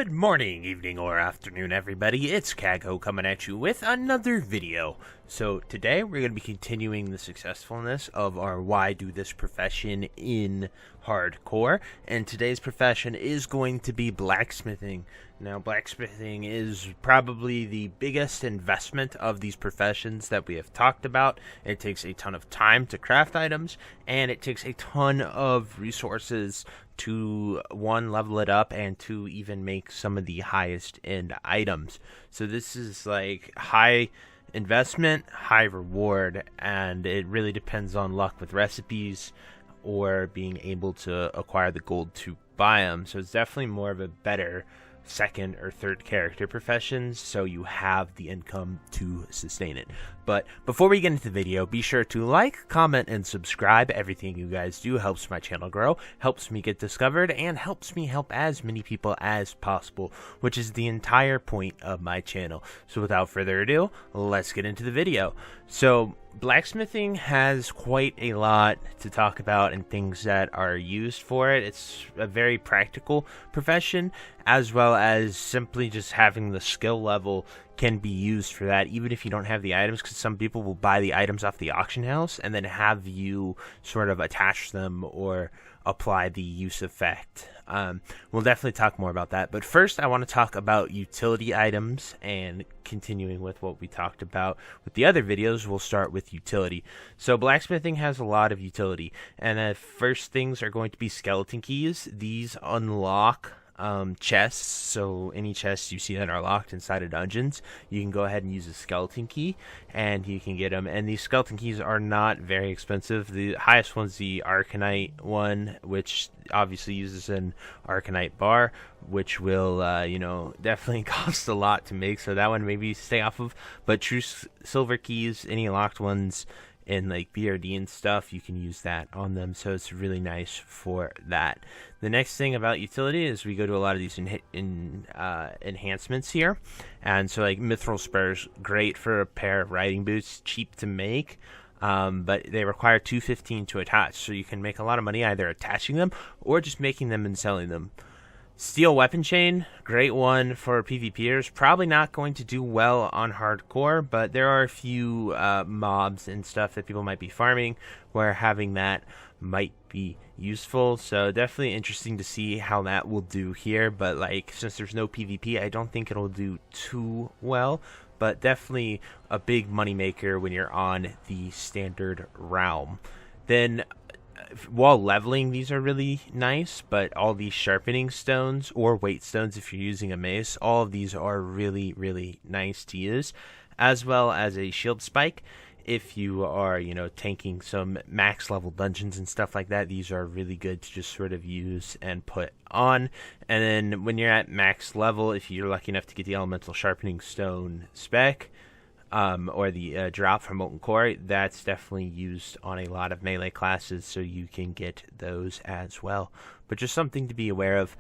Good morning, evening, or afternoon, everybody. It's Kaghoe coming at you with another video. So today we're going to be continuing the successfulness of our Why Do This profession in hardcore. And today's profession is going to be blacksmithing. Now, blacksmithing is probably the biggest investment of these professions that we have talked about. It takes a ton of time to craft items, and it takes a ton of resources to, one, level it up, and two, even make some of the highest end items. So this is like high investment, high reward, and it really depends on luck with recipes or being able to acquire the gold to buy them. So it's definitely more of a better second or third character professions, so you have the income to sustain it. But before we get into the video, be sure to like, comment, and subscribe. Everything you guys do helps my channel grow, helps me get discovered, and helps me help as many people as possible, which is the entire point of my channel. So without further ado, let's get into the video. So blacksmithing has quite a lot to talk about and things that are used for it. It's a very practical profession, as well as simply just having the skill level can be used for that, even if you don't have the items, because some people will buy the items off the auction house and then have you sort of attach them or apply the use effect. We'll definitely talk more about that, but first I want to talk about utility items, and continuing with what we talked about with the other videos, we'll start with utility. So blacksmithing has a lot of utility, and the first things are going to be skeleton keys. These unlock chests, so any chests you see that are locked inside of dungeons, you can go ahead and use a skeleton key and you can get them. And these skeleton keys are not very expensive. The highest one's the Arcanite one, which obviously uses an Arcanite bar, which will definitely cost a lot to make, so that one maybe stay off of. But true silver keys, any locked ones in like BRD and stuff, you can use that on them, so it's really nice for that. The next thing about utility is we go to a lot of these enhancements here, and so like mithril spurs, great for a pair of riding boots, cheap to make, but they require 215 to attach, so you can make a lot of money either attaching them or just making them and selling them. Steel weapon chain, great one for PvPers. Probably not going to do well on hardcore, but there are a few mobs and stuff that people might be farming where having that might be useful. So definitely interesting to see how that will do here. But like, since there's no PvP, I don't think it'll do too well. But definitely a big moneymaker when you're on the standard realm. Then while leveling, these are really nice, but all these sharpening stones or weight stones if you're using a mace, all of these are really nice to use, as well as a shield spike if you are tanking some max level dungeons and stuff like that. These are really good to just sort of use and put on. And then when you're at max level, if you're lucky enough to get the elemental sharpening stone spec, or the drop from Molten Core, that's definitely used on a lot of melee classes, so you can get those as well. But just something to be aware of.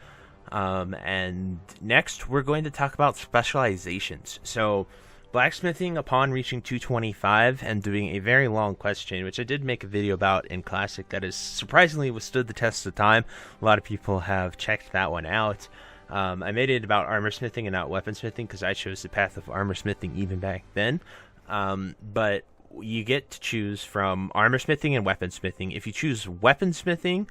And next, we're going to talk about specializations. So blacksmithing, upon reaching 225 and doing a very long quest chain, which I did make a video about in Classic that has surprisingly withstood the test of time. A lot of people have checked that one out. I made it about armor smithing and not weaponsmithing because I chose the path of armor smithing even back then. But you get to choose from armor smithing and weaponsmithing. If you choose weaponsmithing,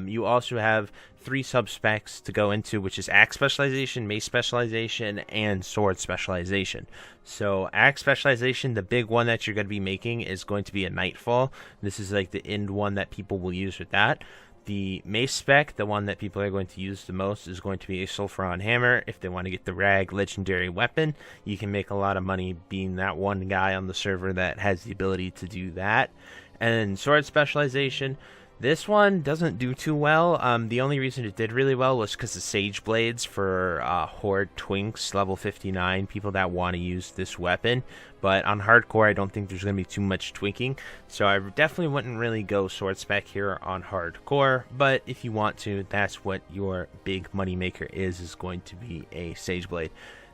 you also have 3 sub-specs to go into, which is axe specialization, mace specialization, and sword specialization. So axe specialization, the big one that you're going to be making, is going to be a Nightfall. This is like the end one that people will use with that. The mace spec, the one that people are going to use the most, is going to be a Sulfuron hammer. If they want to get the rag legendary weapon, you can make a lot of money being that one guy on the server that has the ability to do that. And then sword specialization, this one doesn't do too well. The only reason it did really well was because the Sage Blades for Horde Twinks, level 59, people that want to use this weapon. But on hardcore, I don't think there's going to be too much twinking, so I definitely wouldn't really go sword spec here on hardcore. But if you want to, that's what your big money maker is going to be a Sage Blade.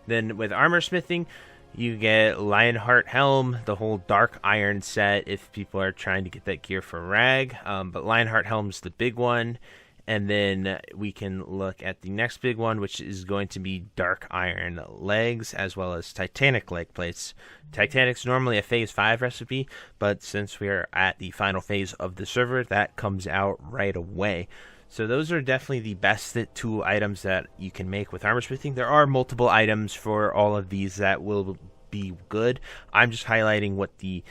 Then with armor smithing, you get Lionheart Helm, the whole Dark Iron set if people are trying to get that gear for Rag. But Lionheart Helm's the big one. And then we can look at the next big one, which is going to be dark iron legs as well as titanic leg plates. Titanic's normally a phase 5 recipe, but since we are at the final phase of the server, that comes out right away. So those are definitely the best 2 items that you can make with armor smithing. There are multiple items for all of these that will be good. I'm just highlighting what the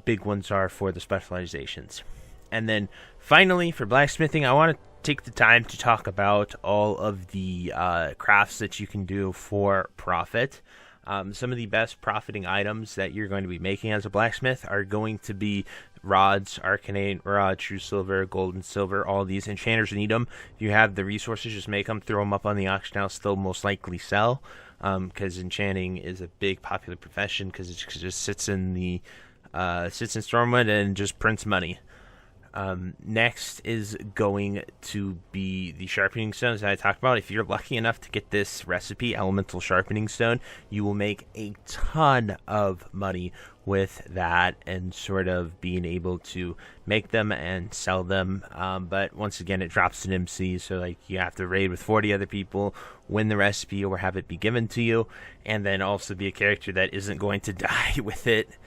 big ones are for the specializations. And then finally for blacksmithing, I want to take the time to talk about all of the crafts that you can do for profit. Some of the best profiting items that you're going to be making as a blacksmith are going to be rods, arcanate rod, true silver, gold and silver. All these enchanters need them. If you have the resources, just make them, throw them up on the auction house. They'll most likely sell, because enchanting is a big popular profession because it just sits in Stormwind and just prints money. Next is going to be the sharpening stones that I talked about. If you're lucky enough to get this recipe, elemental sharpening stone, you will make a ton of money with that and sort of being able to make them and sell them. But once again, it drops an MC, so like you have to raid with 40 other people, win the recipe or have it be given to you, and then also be a character that isn't going to die with it,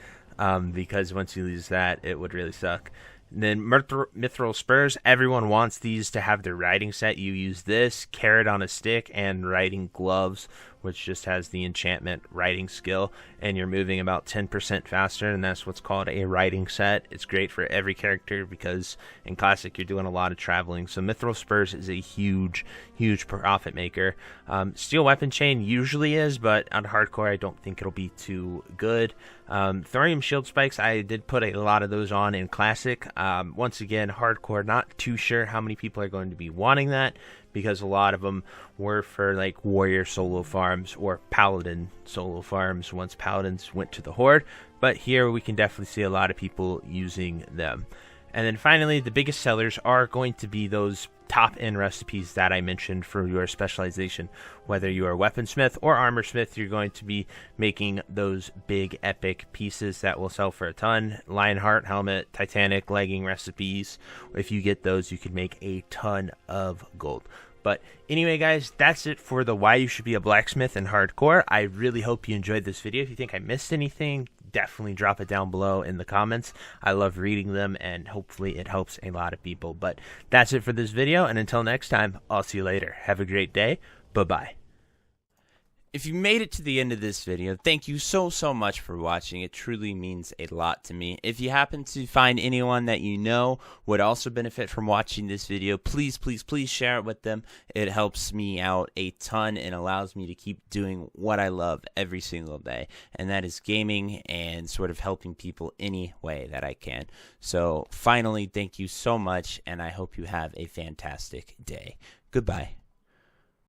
because once you lose that, it would really suck. And then mithril spurs, everyone wants these to have their riding set. You use this, carrot on a stick, and riding gloves, which just has the enchantment riding skill, and you're moving about 10% faster, and that's what's called a riding set. It's great for every character because in Classic you're doing a lot of traveling, so mithril spurs is a huge profit maker. Steel weapon chain usually is, but on hardcore I don't think it'll be too good. Thorium shield spikes, I did put a lot of those on in Classic. Once again, hardcore, not too sure how many people are going to be wanting that, because a lot of them were for like warrior solo farms or paladin solo farms once paladins went to the horde, but here we can definitely see a lot of people using them. And then finally, the biggest sellers are going to be those top end recipes that I mentioned for your specialization. Whether you are weaponsmith or armorsmith, you're going to be making those big epic pieces that will sell for a ton. Lionheart helmet, Titanic legging recipes. If you get those, you can make a ton of gold. But anyway, guys, that's it for the why you should be a blacksmith in hardcore. I really hope you enjoyed this video. If you think I missed anything, definitely drop it down below in the comments. I love reading them, and hopefully it helps a lot of people. But that's it for this video, and until next time, I'll see you later. Have a great day. Bye-bye. If you made it to the end of this video, thank you so much for watching. It truly means a lot to me. If you happen to find anyone that you know would also benefit from watching this video, please share it with them. It helps me out a ton and allows me to keep doing what I love every single day, and that is gaming and sort of helping people any way that I can. So finally, thank you so much, and I hope you have a fantastic day. Goodbye.